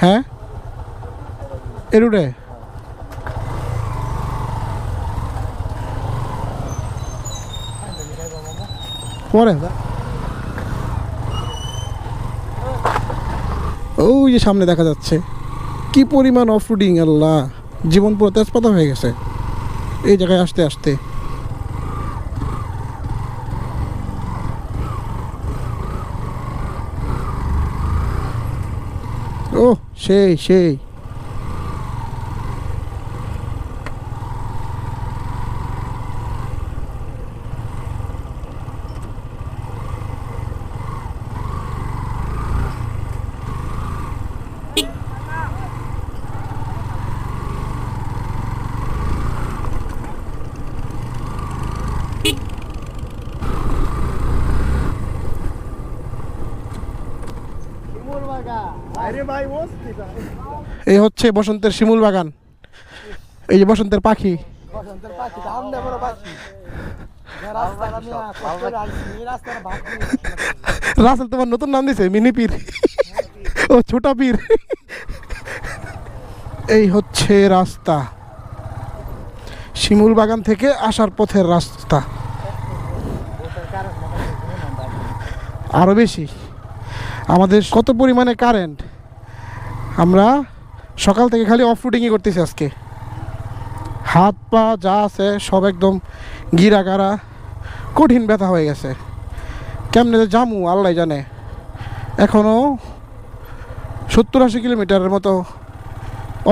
হ্যাঁ এ রুটে পরে ওই যে সামনে দেখা যাচ্ছে কি পরিমাণ অফরোডিং, আল্লাহ জীবন পুরো তেজপাতা হয়ে গেছে এই জায়গায় আসতে আসতে। ও সেই সেই এই হচ্ছে বসন্তের শিমুল বাগান। এই যে বসন্তের পাখি, রাসেল তোমার নতুন নাম দিছে মিনি পীর ও ছোটা পীর। এই হচ্ছে রাস্তা, শিমুল বাগান থেকে আসার পথের রাস্তা। আরো বেশি আমাদের কত পরিমাণে কারেন্ট, আমরা সকাল থেকে খালি অফরোডিংই করতেছি আজকে। হাত পা যা আছে সব একদম গিরা গাড়া কঠিন ব্যথা হয়ে গেছে। কেমনে যে জামু আল্লাহ জানে। এখনও 70-80 কিলোমিটারের মতো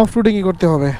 অফরোডিংই করতে হবে।